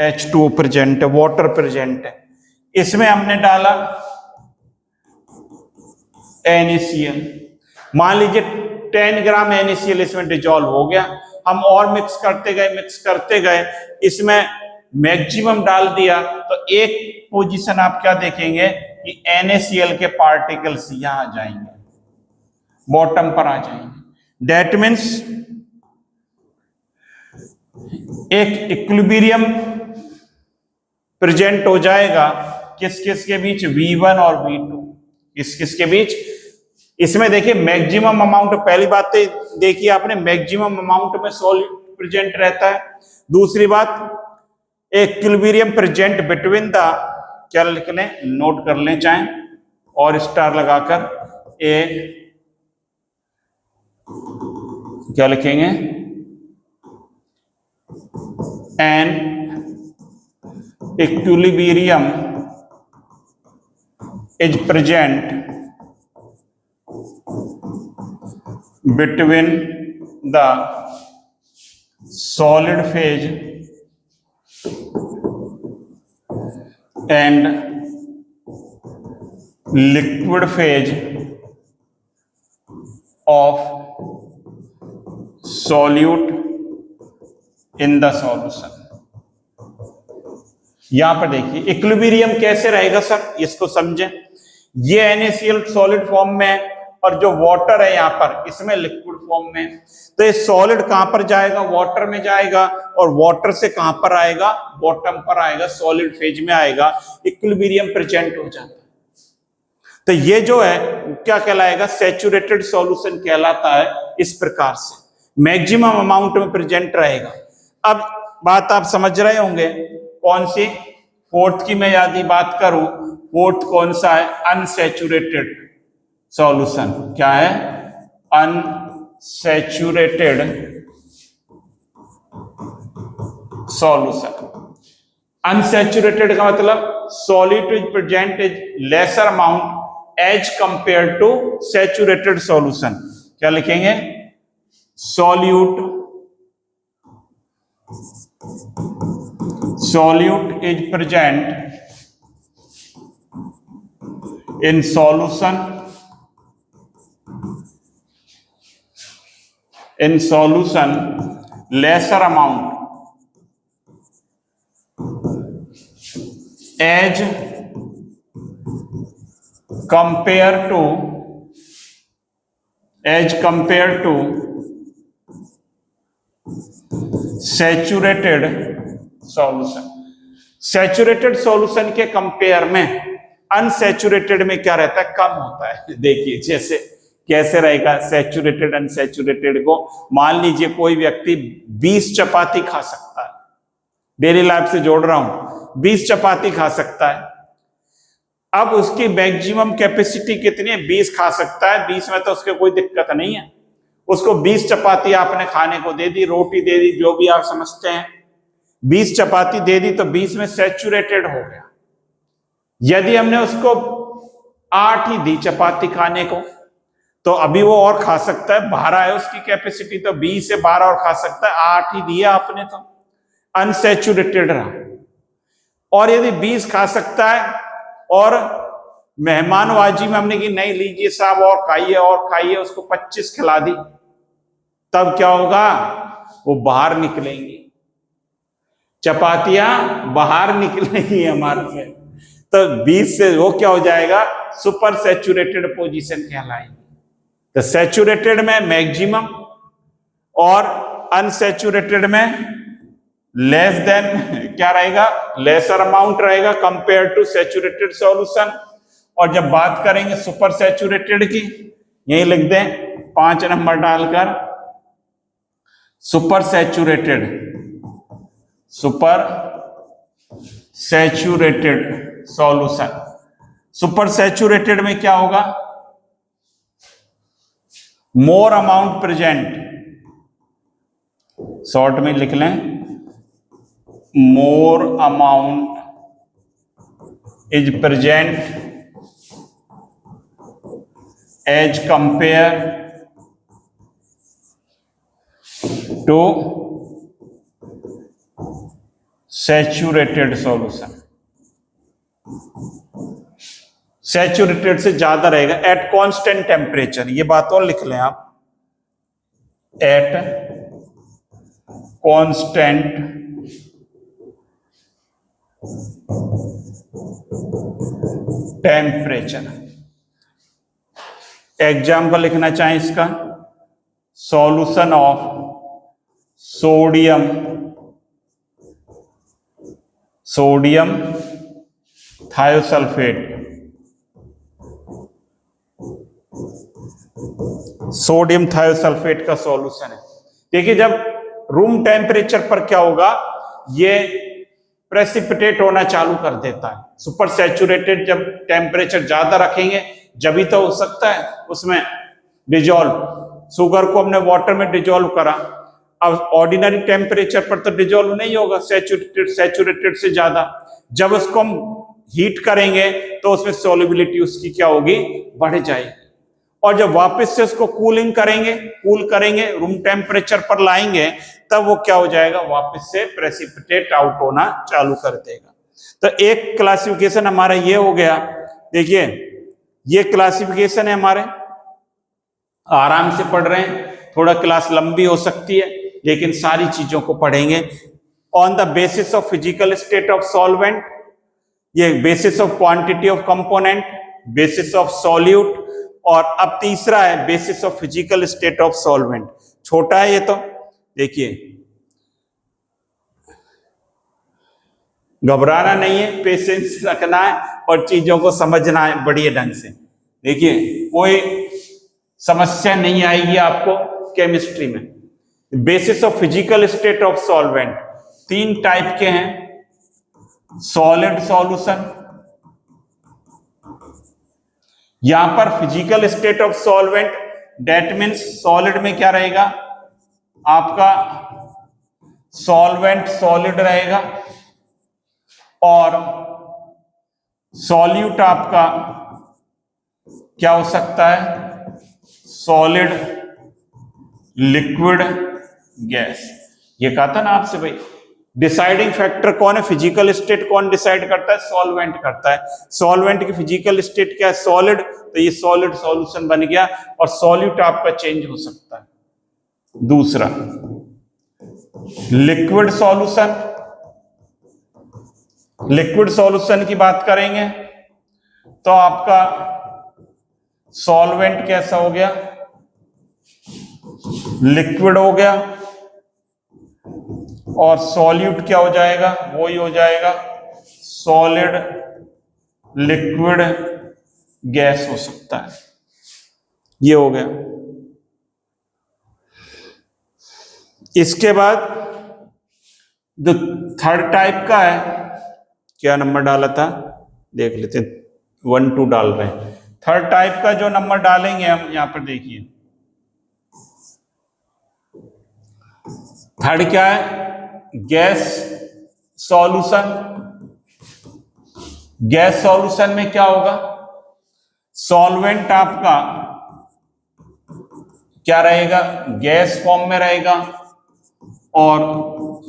H2O प्रेजेंट है, वाटर प्रेजेंट है। इसमें हमने डाला NaCl। मान लीजिए 10 ग्राम NaCl इसमें डिजॉल्व हो गया। हम और मिक्स करते गए, इसमें मैक्सिमम डाल दिया तो एक पोजीशन आप क्या देखेंगे कि NaCl के पार्टिकल्स यहां आ जाएंगे, बॉटम पर आ जाएंगे। दैट मीन्स एक इक्विलिब्रियम प्रेजेंट हो जाएगा। किस किस के बीच? V1 और V2। किस किस के बीच? इसमें देखिए मैक्सिमम अमाउंट, पहली बात तो देखिए आपने, मैक्सिमम अमाउंट में सॉल्यूट प्रेजेंट रहता है। दूसरी बात, इक्विलिब्रियम प्रेजेंट बिटवीन द, क्या लिख लें, नोट कर लें चाहे, और स्टार लगाकर क्या लिखेंगे? An equilibrium is present between the solid phase and liquid phase of solute in the solution। यहां पर देखिए इक्विलिब्रियम कैसे रहेगा सर, इसको समझें। ये NaCl सॉलिड फॉर्म में है और जो वाटर है यहां पर, इसमें लिक्विड फॉर्म में। तो ये सॉलिड कहां पर जाएगा? वाटर में जाएगा, और वाटर से कहां पर आएगा? बॉटम पर आएगा, सॉलिड फेज में आएगा। इक्विलिब्रियम प्रेजेंट हो जाता है। तो ये जो है क्या कहलाएगा? सैचुरेटेड सॉल्यूशन कहलाता है। इस प्रकार से मैक्सिमम अमाउंट में प्रेजेंट रहेगा। अब बात आप समझ रहे होंगे कौन सी? फोर्थ की मैं यदि बात करूं, फोर्थ कौन सा है? Unsaturated solution. क्या है? Unsaturated solution. अनसैचुरेटेड का मतलब solute is present is lesser amount as compare to saturated solution. क्या लिखेंगे? Solute is present in solution lesser amount as compared to saturated solution. Saturated solution के कंपेयर में unsaturated में क्या रहता है? कम होता है। देखिए जैसे कैसे रहेगा सैचुरेटेड अनसैचुरेटेड को। मान लीजिए कोई व्यक्ति 20 चपाती खा सकता है, डेली लाइफ से जोड़ रहा हूं, 20 चपाती खा सकता है। अब उसकी मैक्सिमम कैपेसिटी कितनी है? 20 खा सकता है। 20 में तो उसके कोई दिक्कत नहीं है। उसको 20 चपाती आपने खाने को दे दी, रोटी दे दी, जो भी आप समझते हैं, 20 चपाती दे दी तो 20 में सैचुरेटेड हो गया। यदि हमने उसको 8 ही दी चपाती खाने को तो अभी वो और खा सकता है, 12 है उसकी कैपेसिटी, तो 20 से 12 और खा सकता है। 8 ही दिया आपने तो अनसैचुरेटेड रहा। और यदि 20 खा सकता है और मेहमानबाजी में हमने कि नहीं लीजिए साहब और खाइए, उसको 25 खिला दी, तब क्या होगा, वो बाहर निकलेंगी, चपातियां बाहर निकलेंगी हमारे से, तो 20 से वो क्या हो जाएगा, सुपर सैचुरेटेड पोजीशन कहलाएगी। तो सैचुरेटेड में मैक्सिमम और अनसैचुरेटेड में लेस देन क्या रहेगा, लेसर अमाउंट रहेगा कंपेयर टू सैचुरेटेड सॉल्यूशन। और जब बात करेंगे सुपर सैचुरेटेड की, यही लिख दें 5 नंबर डालकर, super saturated solution. Super saturated में क्या होगा, मोर अमाउंट प्रेजेंट, शॉर्ट में लिख लें, more amount is present as compare to saturated solution. Saturated से ज्यादा रहेगा एट कांस्टेंट टेम्परेचर, ये बात और लिख लें आप, एट कांस्टेंट टेम्परेचर। एग्जाम्पल लिखना चाहें इसका, solution of sodium thiosulphate, sodium thiosulphate का सॉल्यूशन है। देखिए जब रूम टेम्परेचर पर क्या होगा, ये प्रेसिपिटेट होना चालू कर देता है। सुपर सैचुरेटेड जब टेम्परेचर ज्यादा रखेंगे जब ही तो हो सकता है उसमें डिजोल्व। शुगर को हमने वाटर में डिजोल्व करा, अब ऑर्डिनरी टेम्परेचर पर तो डिजोल्व नहीं होगा सैचुरेटेड से ज्यादा। जब उसको हम हीट करेंगे तो उसमें सॉल्युबिलिटी उसकी क्या होगी, बढ़ जाएगी। और जब वापस से उसको कूल करेंगे रूम टेम्परेचर पर लाएंगे, तब वो क्या हो जाएगा, वापस से प्रेसिपिटेट आउट होना चालू कर देगा। तो एक क्लासिफिकेशन हमारा ये हो गया। देखिए ये क्लासिफिकेशन है हमारे, आराम से पढ़ रहे हैं, थोड़ा क्लास लंबी हो सकती है लेकिन सारी चीजों को पढ़ेंगे। On the basis of physical state of solvent, ये basis of quantity of component, basis of solute, और अब तीसरा है basis of physical state of solvent. छोटा है ये तो, देखिए घबराना नहीं है, पेशेंस रखना है और चीजों को समझना है बढ़िया ढंग से। देखिए कोई समस्या नहीं आएगी आपको केमिस्ट्री में। Basis of physical state of solvent 3 type के हैं, सॉलिड सॉल्यूशन, यहां पर physical state of solvent that means solid में क्या रहेगा आपका, सॉल्वेंट सॉलिड रहेगा और सॉल्यूट आपका क्या हो सकता है, सॉलिड, लिक्विड, गैस। ये कहा था ना आपसे भाई, डिसाइडिंग फैक्टर कौन है, फिजिकल स्टेट कौन डिसाइड करता है, सॉल्वेंट करता है। सॉल्वेंट की फिजिकल स्टेट क्या है, सॉलिड, तो ये सॉलिड सॉल्यूशन बन गया और सॉल्यूट आपका चेंज हो सकता है। दूसरा लिक्विड सॉल्यूशन, लिक्विड सॉल्यूशन की बात करेंगे तो आपका सॉल्वेंट कैसा हो गया, लिक्विड हो गया, और सॉल्यूट क्या हो जाएगा, वो ही हो जाएगा सॉलिड, लिक्विड, गैस हो सकता है। ये हो गया। इसके बाद जो थर्ड टाइप का है, क्या नंबर डाला था देख लेते, 1 2 डाल रहे हैं। थर्ड टाइप का जो नंबर डालेंगे हम यहां पर देखिए, थर्ड क्या है, गैस सॉल्यूशन। गैस सॉल्यूशन में क्या होगा, सॉल्वेंट आपका क्या रहेगा, गैस फॉर्म में रहेगा और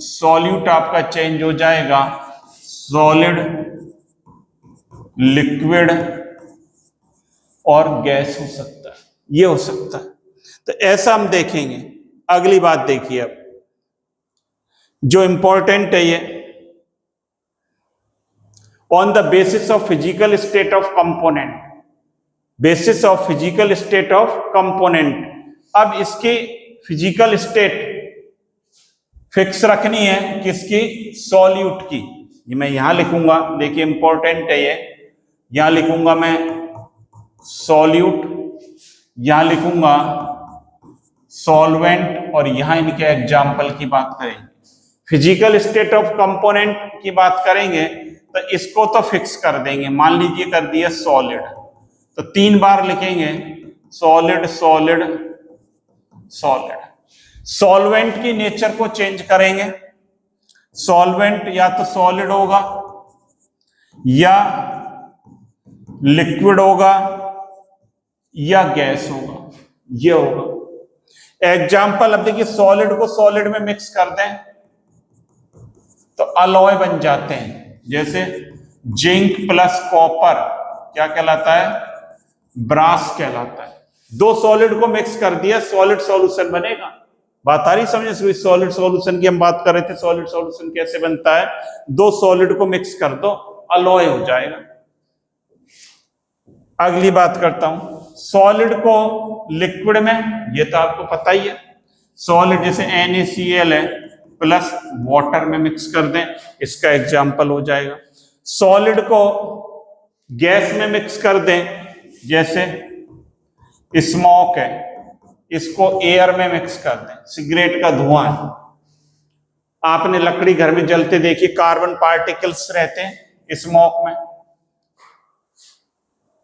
सॉल्यूट आपका चेंज हो जाएगा सॉलिड, लिक्विड, और गैस हो सकता है, ये हो सकता है। तो ऐसा हम देखेंगे। अगली बात देखिए, अब जो इंपॉर्टेंट है ये, on the basis of physical state of component, basis of physical state of component. अब इसकी फिजिकल स्टेट फिक्स रखनी है किसकी, सॉल्यूट की। ये मैं यहां लिखूंगा, देखिए इंपॉर्टेंट है ये, यहां लिखूंगा मैं सॉल्यूट, यहां लिखूंगा सॉल्वेंट, और यहां इनके एग्जाम्पल की बात करेंगे। फिजिकल स्टेट ऑफ कंपोनेंट की बात करेंगे तो इसको तो फिक्स कर देंगे, मान लीजिए कर दिया सॉलिड, तो 3 बार लिखेंगे सॉलिड सॉलिड सॉलिड। सॉल्वेंट की नेचर को चेंज करेंगे, सॉल्वेंट या तो सॉलिड होगा या लिक्विड होगा या गैस होगा, ये होगा। एग्जाम्पल, अब देखिए सॉलिड को सॉलिड में मिक्स कर दें तो अलॉय बन जाते हैं, जैसे जिंक प्लस कॉपर क्या कहलाता है, ब्रास कहलाता है। 2 सॉलिड को मिक्स कर दिया, सॉलिड सॉल्यूशन बनेगा। बात आ रही समझ से, सॉलिड सॉल्यूशन की हम बात कर रहे थे, सॉलिड सॉल्यूशन कैसे बनता है, 2 सॉलिड को मिक्स कर दो, अलॉय हो जाएगा। अगली बात करता हूं, सॉलिड को लिक्विड में, ये तो आपको पता ही है, सॉलिड जैसे NaCl है प्लस वाटर में मिक्स कर दें, इसका एग्जाम्पल हो जाएगा। सॉलिड को गैस में मिक्स कर दें, जैसे स्मोक है, इसको एयर में मिक्स कर दें, सिगरेट का धुआं है, आपने लकड़ी घर में जलते देखी, कार्बन पार्टिकल्स रहते हैं स्मोक में।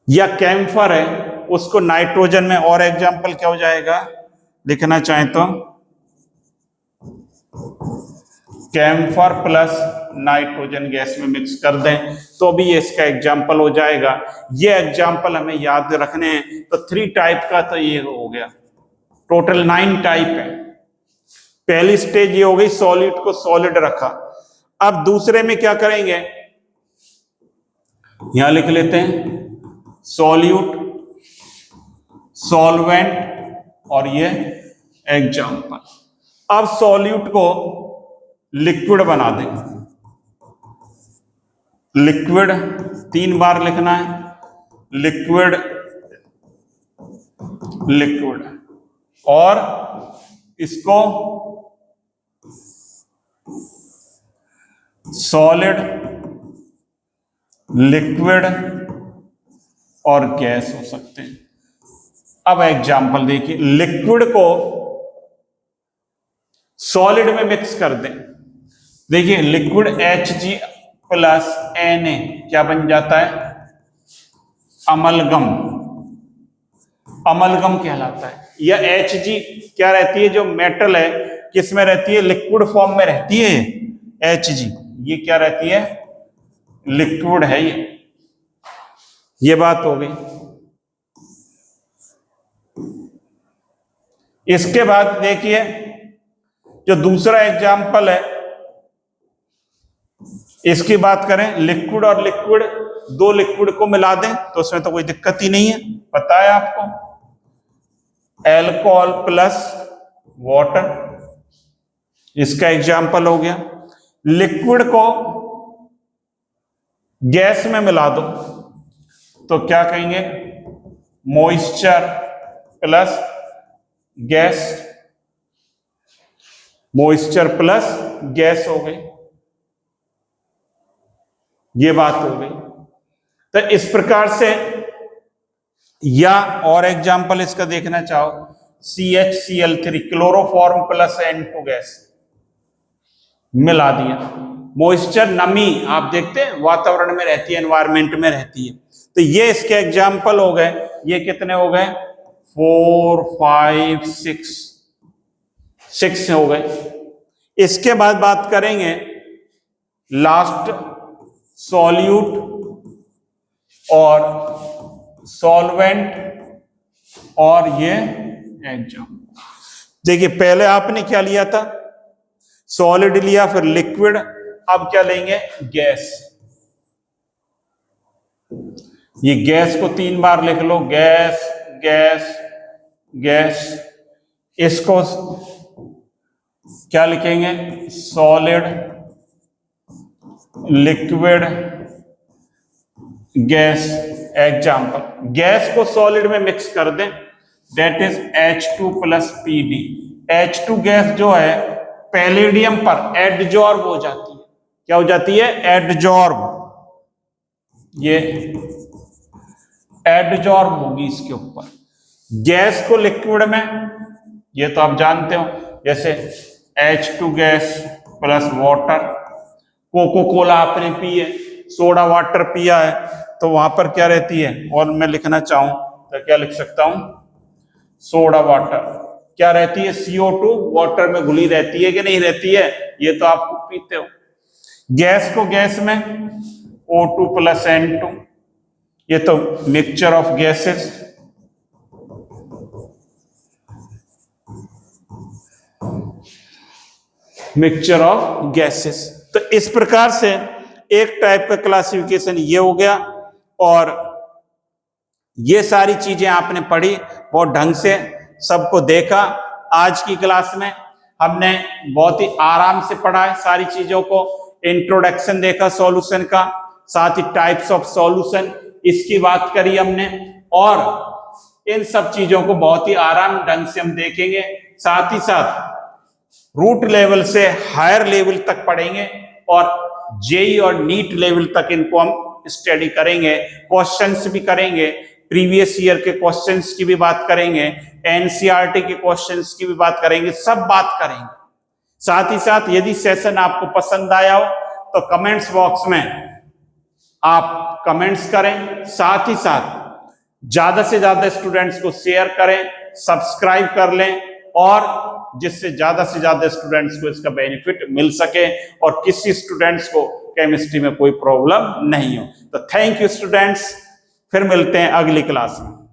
या कैम्फर है, उसको नाइट्रोजन में, और एग्जाम्पल क्या हो जाएगा लिखना चाहें तो कैम्फर प्लस नाइट्रोजन गैस में मिक्स कर दें तो भी ये इसका एग्जाम्पल हो जाएगा। ये एग्जाम्पल हमें याद रखने हैं। तो 3 टाइप का तो ये हो गया, टोटल 9 टाइप है। पहली स्टेज ये हो गई, सॉलिड को सॉलिड रखा। अब दूसरे में क्या करेंगे, यहां लिख लेते हैं सॉल्यूट, सॉल्वेंट और ये एग्जाम्पल। अब सॉल्यूट को लिक्विड बना देंगे, लिक्विड 3 बार लिखना है, लिक्विड लिक्विड, और इसको सॉलिड, लिक्विड और गैस हो सकते हैं। अब एग्जाम्पल देखिए, लिक्विड को सॉलिड में मिक्स कर दें, देखिए लिक्विड Hg प्लस Na क्या बन जाता है, अमलगम, अमलगम कहलाता है। या Hg क्या रहती है, जो मेटल है किस में रहती है, लिक्विड फॉर्म में रहती है Hg, ये क्या रहती है, लिक्विड है ये बात हो गई। इसके बाद देखिए जो दूसरा एग्जाम्पल है, इसकी बात करें, लिक्विड और लिक्विड, 2 लिक्विड को मिला दें तो उसमें तो कोई दिक्कत ही नहीं है, पता है आपको, अल्कोहल प्लस वाटर, इसका एग्जाम्पल हो गया। लिक्विड को गैस में मिला दो तो क्या कहेंगे, moisture plus gas, moisture plus gas हो गई, ये बात हो गई। तो इस प्रकार से, या और एग्जाम्पल इसका देखना चाहो, CHCl3 chloroform plus N2 gas मिला दिया। मॉइस्चर नमी आप देखते हैं वातावरण में रहती है, एनवायरमेंट में रहती है, तो ये इसके एग्जाम्पल हो गए। ये कितने हो गए, 4 5 6 हो गए। इसके बाद बात करेंगे लास्ट, सॉल्यूट और सॉल्वेंट और ये एग्जाम्पल। देखिए पहले आपने क्या लिया था, सॉलिड लिया, फिर लिक्विड, अब क्या लेंगे, गैस। ये गैस को 3 बार लिख लो, गैस गैस गैस। इसको क्या लिखेंगे, solid liquid gas. Example, gas को सॉलिड में मिक्स कर दें, that is H2 plus PD। H2 gas जो है पैलेडियम पर एडजॉर्ब हो जाती है। क्या हो जाती है, एडजॉर्ब। ये एडजॉर्ब होगी इसके ऊपर। गैस को लिक्विड में, ये तो आप जानते हो, जैसे H2 gas plus water. Coca Cola आपने पी है, सोडा वाटर पिया है, तो वहां पर क्या रहती है, और मैं लिखना चाहूं तो क्या लिख सकता हूं, सोडा वाटर क्या रहती है, CO2 वाटर में घुली रहती है कि नहीं रहती है, ये तो आप पीते हो। गैस को गैस में O2 प्लस N2, ये तो mixture of gases. Mixture of gases. तो इस प्रकार से एक टाइप का क्लासिफिकेशन ये हो गया, और ये सारी चीजें आपने पढ़ी, बहुत ढंग से सबको देखा। आज की क्लास में हमने बहुत ही आराम से पढ़ा है सारी चीजों को। इंट्रोडक्शन देखा सॉल्यूशन का, साथ ही टाइप्स ऑफ सॉल्यूशन इसकी बात करी हमने, और इन सब चीजों को बहुत ही आराम ढंग से हम देखेंगे। साथ ही साथ रूट लेवल से हायर लेवल तक पढ़ेंगे, और जेई और नीट लेवल तक इनको हम स्टडी करेंगे। क्वेश्चंस भी करेंगे, प्रीवियस ईयर के क्वेश्चंस की भी बात करेंगे, एनसीईआरटी के क्वेश्चंस की भी बात करेंगे, सब बात करेंगे। साथ ही साथ यदि सेशन आपको पसंद आया हो तो कमेंट्स बॉक्स में आप कमेंट्स करें। साथ ही साथ ज्यादा से ज्यादा स्टूडेंट्स को शेयर करें, सब्सक्राइब कर लें, और जिससे ज्यादा से ज्यादा स्टूडेंट्स को इसका बेनिफिट मिल सके, और किसी स्टूडेंट्स को केमिस्ट्री में कोई प्रॉब्लम नहीं हो। तो थैंक यू स्टूडेंट्स, फिर मिलते हैं अगली क्लास में।